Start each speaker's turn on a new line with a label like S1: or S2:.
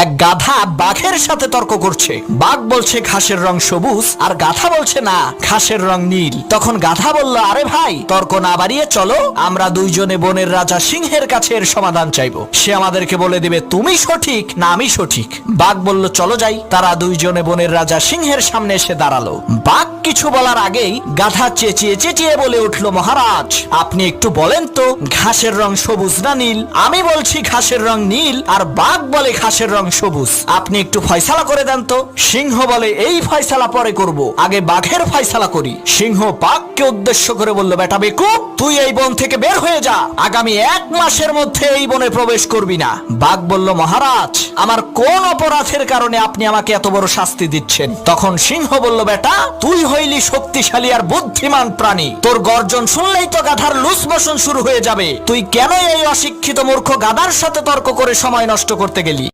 S1: এক গাধা বাঘের সাথে তর্ক করছে। বাঘ বলছে ঘাসের রং সবুজ, আর গাধা বলছে না, ঘাসের রং নীল। তখন গাধা বলল, আরে ভাই, তর্ক না বাড়িয়ে চলো, আমরা দুইজনে বনের রাজা সিংহের কাছে এর সমাধান চাইবো। সে আমাদেরকে বলে দিবে তুমি সঠিক না আমি সঠিক। বাঘ বলল, চলো যাই। তারা দুইজনে বনের রাজা সিংহের সামনে এসে দাঁড়ালো। বাঘ কিছু বলার আগেই গাধা চেঁচিয়ে চেঁচিয়ে বলে উঠল, মহারাজ, আপনি একটু বলেন তো ঘাসের রং সবুজ না নীল? আমি বলছি ঘাসের রং নীল, আর বাঘ বলে ঘাসের রং সবুজ। আপনি একটু ফয়সালা করে দেন তো। সিংহ বলে, এই ফয়সালা পরে করব, আগে বাঘের ফয়সালা করি। সিংহ বাঘকে উদ্দেশ্য করে বলল, বেটা বেকুব, তুই এই বন থেকে বের হয়ে যা, আগামী 1 মাসের মধ্যে এই বনে প্রবেশ করবি না। বাঘ বলল, মহারাজ, আমার কোন অপরাধের কারণে আপনি আমাকে এত বড় শাস্তি দিচ্ছেন? তখন সিংহ বলল, বেটা, তুই হইলি শক্তিশালী আর বুদ্ধিমান প্রাণী, তোর গর্জন শুনলেই তো গাধার লুজ মোশন শুরু হয়ে যাবে। তুই কেন এই অশিক্ষিত মূর্খ গাধার সাথে তর্ক করে সময় নষ্ট করতে গেলি?